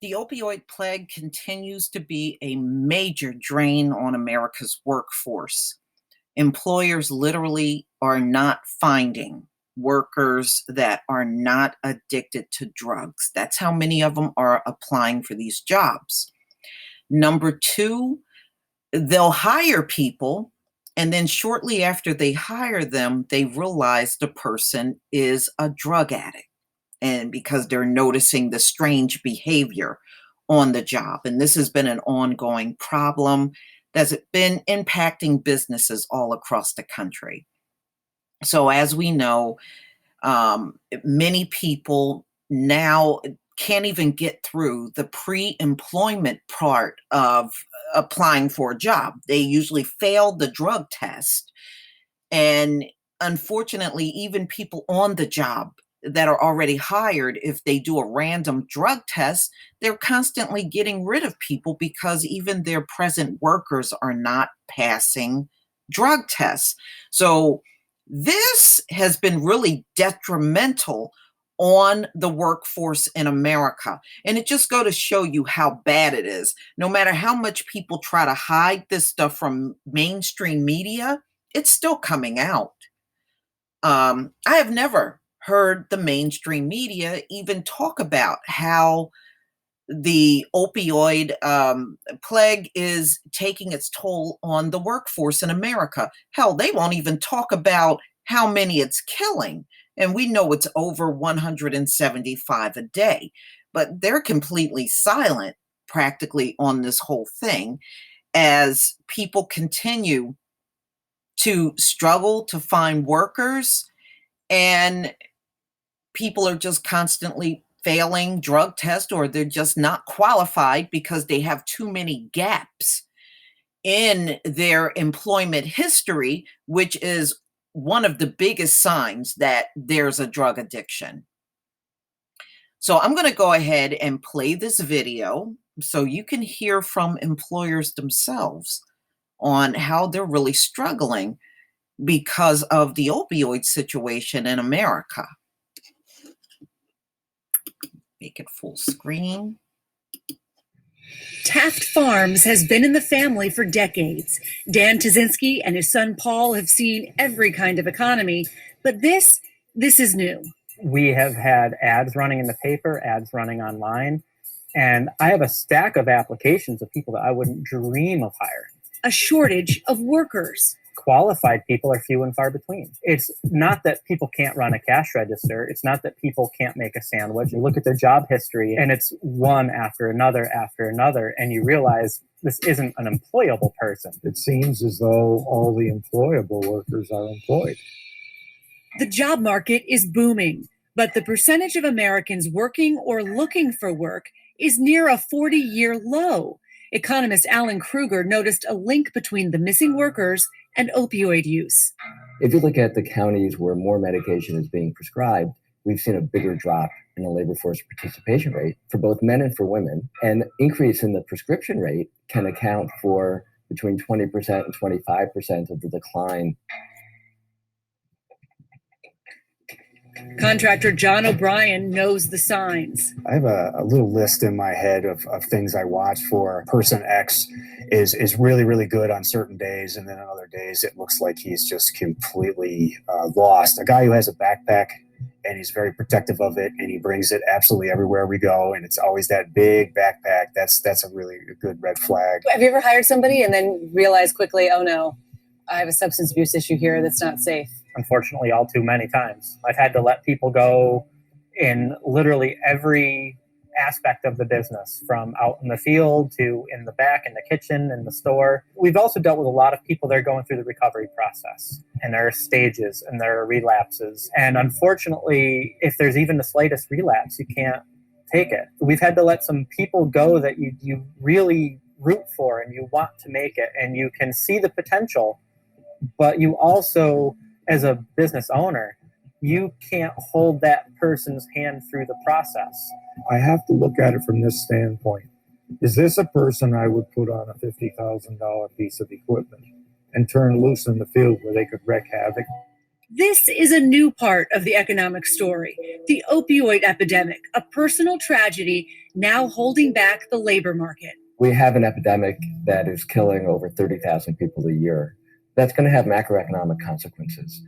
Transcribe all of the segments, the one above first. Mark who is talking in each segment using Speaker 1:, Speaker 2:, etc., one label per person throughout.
Speaker 1: The opioid plague continues to be a major drain on America's workforce. Employers literally are not finding workers that are not addicted to drugs. That's how many of them are applying for these jobs. Number two, they'll hire people, and then shortly after they hire them, they realize the person is a drug addict. And because they're noticing the strange behavior on the job. And this has been an ongoing problem that's been impacting businesses all across the country. So, as we know, many people now can't even get through the pre-employment part of applying for a job. They usually fail the drug test. And unfortunately, even people on the job that are already hired, if they do a random drug test, they're constantly getting rid of people because even their present workers are not passing drug tests. So this has been really detrimental on the workforce in America. And it just go to show you how bad it is. No matter how much people try to hide this stuff from mainstream media, it's still coming out. I have never heard the mainstream media even talk about how the opioid plague is taking its toll on the workforce in America. Hell, they won't even talk about how many it's killing. And we know it's over 175 a day, but they're completely silent practically on this whole thing as people continue to struggle to find workers, and people are just constantly failing drug tests, or they're just not qualified because they have too many gaps in their employment history, which is one of the biggest signs that there's a drug addiction. So I'm going to go ahead and play this video so you can hear from employers themselves on how they're really struggling because of the opioid situation in America. Make it full screen.
Speaker 2: Taft Farms has been in the family for decades. Dan Tazinski and his son Paul have seen every kind of economy, but this is new.
Speaker 3: We have had ads running in the paper, ads running online, and I have a stack of applications of people that I wouldn't dream of hiring.
Speaker 2: A shortage of workers.
Speaker 3: Qualified people are few and far between. It's not that people can't run a cash register. It's not that people can't make a sandwich. You look at their job history and it's one after another, and you realize this isn't an employable person.
Speaker 4: It seems as though all the employable workers are employed.
Speaker 2: The job market is booming, but the percentage of Americans working or looking for work is near a 40-year low. Economist Alan Kruger noticed a link between the missing workers and opioid use.
Speaker 5: If you look at the counties where more medication is being prescribed, we've seen a bigger drop in the labor force participation rate for both men and for women. And increase in the prescription rate can account for between 20% and 25% of the decline.
Speaker 2: Contractor John O'Brien knows the signs.
Speaker 6: I have a little list in my head of things I watch for. Person X is really, really good on certain days, and then on other days it looks like he's just completely lost. A guy who has a backpack and he's very protective of it, and he brings it absolutely everywhere we go, and it's always that big backpack. That's a really good red flag.
Speaker 7: Have you ever hired somebody and then realized quickly, oh no, I have a substance abuse issue here that's not safe?
Speaker 3: Unfortunately, all too many times. I've had to let people go in literally every aspect of the business, from out in the field to in the back, in the kitchen, in the store. We've also dealt with a lot of people that are going through the recovery process, and there are stages and there are relapses. And unfortunately, if there's even the slightest relapse, you can't take it. We've had to let some people go that you really root for and you want to make it, and you can see the potential, but you also, as a business owner, you can't hold that person's hand through the process.
Speaker 4: I have to look at it from this standpoint. Is this a person I would put on a $50,000 piece of equipment and turn loose in the field where they could wreak havoc?
Speaker 2: This is a new part of the economic story, the opioid epidemic, a personal tragedy now holding back the labor market.
Speaker 5: We have an epidemic that is killing over 30,000 people a year. That's going to have macroeconomic consequences.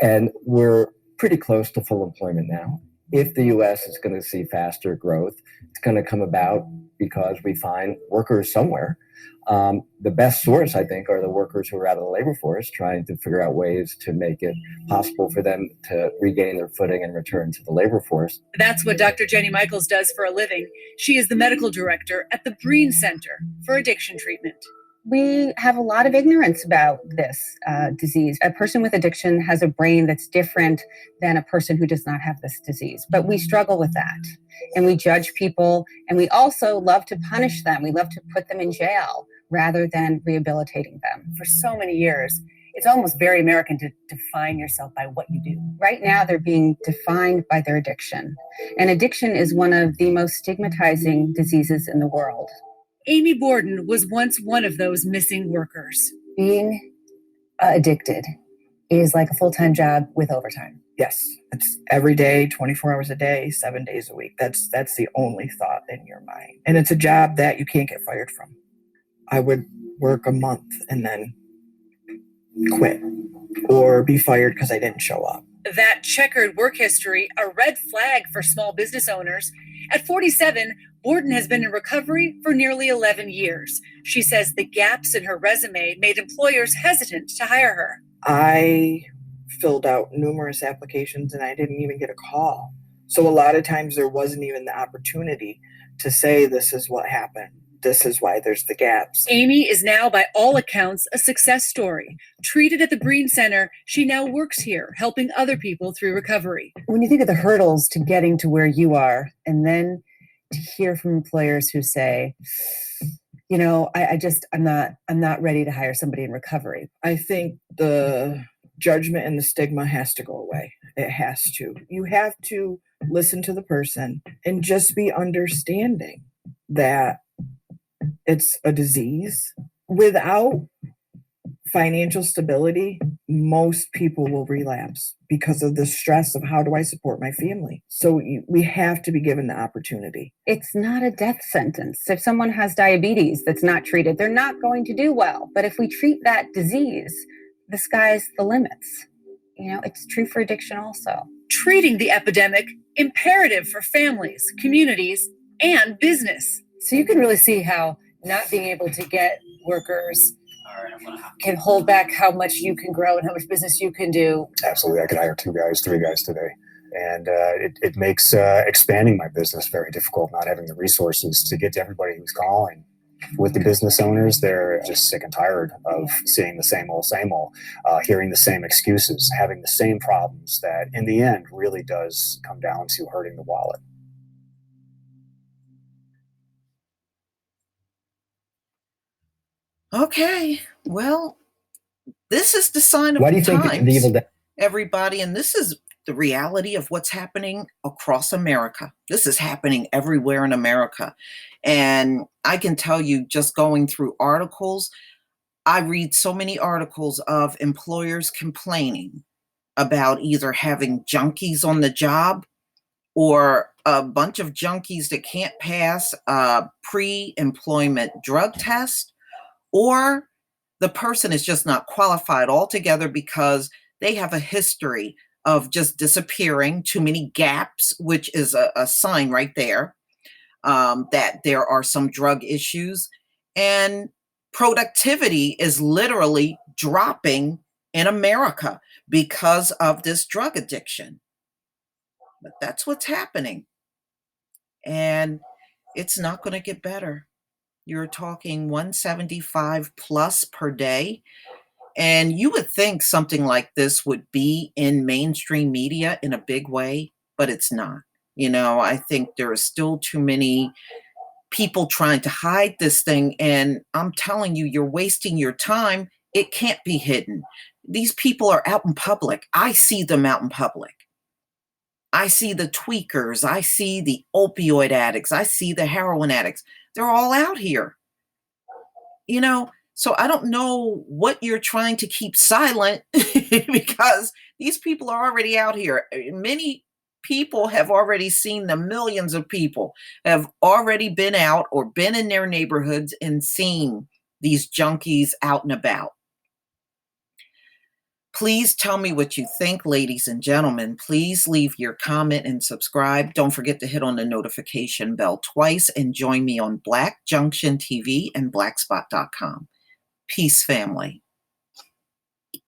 Speaker 5: And we're pretty close to full employment now. If the US is going to see faster growth, it's going to come about because we find workers somewhere. The best source, I think, are the workers who are out of the labor force, trying to figure out ways to make it possible for them to regain their footing and return to the labor force.
Speaker 2: That's what Dr. Jenny Michaels does for a living. She is the medical director at the Breen Center for Addiction Treatment.
Speaker 8: We have a lot of ignorance about this disease. A person with addiction has a brain that's different than a person who does not have this disease. But we struggle with that. And we judge people. And we also love to punish them. We love to put them in jail rather than rehabilitating them.
Speaker 7: For so many years, it's almost very American to define yourself by what you do.
Speaker 8: Right now, they're being defined by their addiction. And addiction is one of the most stigmatizing diseases in the world.
Speaker 2: Amy Borden was once one of those missing workers.
Speaker 7: Being addicted is like a full-time job with overtime.
Speaker 9: Yes, it's every day, 24 hours a day, 7 days a week. That's the only thought in your mind. And it's a job that you can't get fired from. I would work a month and then quit or be fired because I didn't show up.
Speaker 2: That checkered work history, a red flag for small business owners. At 47, Borden has been in recovery for nearly 11 years. She says the gaps in her resume made employers hesitant to hire her.
Speaker 9: I filled out numerous applications and I didn't even get a call. So a lot of times there wasn't even the opportunity to say, this is what happened. This is why there's the gaps.
Speaker 2: Amy is now, by all accounts, a success story. Treated at the Breen Center, she now works here, helping other people through recovery.
Speaker 7: When you think of the hurdles to getting to where you are, and then to hear from employers who say, you know, I'm not ready to hire somebody in recovery.
Speaker 9: I think the judgment and the stigma has to go away. It has to. You have to listen to the person and just be understanding that it's a disease. Without financial stability, most people will relapse because of the stress of how do I support my family. So we have to be given the opportunity.
Speaker 8: It's not a death sentence. If someone has diabetes that's not treated, they're not going to do well. But if we treat that disease, the sky's the limits. You know, it's true for addiction also.
Speaker 2: Treating the epidemic, imperative for families, communities, and business.
Speaker 7: So you can really see how not being able to get workers can hold back how much you can grow and how much business you can do.
Speaker 6: Absolutely. I could hire 2 guys, 3 guys today. And it makes expanding my business very difficult, not having the resources to get to everybody who's calling. With the business owners, they're just sick and tired of seeing the same old, hearing the same excuses, having the same problems that in the end really does come down to hurting the wallet.
Speaker 1: Okay, well, this is the sign of
Speaker 5: Why do
Speaker 1: the
Speaker 5: you think
Speaker 1: times,
Speaker 5: the evil
Speaker 1: everybody, and this is the reality of what's happening across America. This is happening everywhere in America. And I can tell you, just going through articles, I read so many articles of employers complaining about either having junkies on the job or a bunch of junkies that can't pass a pre-employment drug test, or the person is just not qualified altogether because they have a history of just disappearing, too many gaps, which is a sign right there that there are some drug issues. And productivity is literally dropping in America because of this drug addiction. But that's what's happening. And it's not going to get better. You're talking 175 plus per day. And you would think something like this would be in mainstream media in a big way, but it's not. You know, I think there are still too many people trying to hide this thing. And I'm telling you, you're wasting your time. It can't be hidden. These people are out in public. I see them out in public. I see the tweakers. I see the opioid addicts. I see the heroin addicts. They're all out here. You know, so I don't know what you're trying to keep silent because these people are already out here. Many people have already seen them. Millions of people have already been out or been in their neighborhoods and seen these junkies out and about. Please tell me what you think, ladies and gentlemen. Please leave your comment and subscribe. Don't forget to hit on the notification bell twice and join me on Black Junction TV and blackspot.com. Peace, family.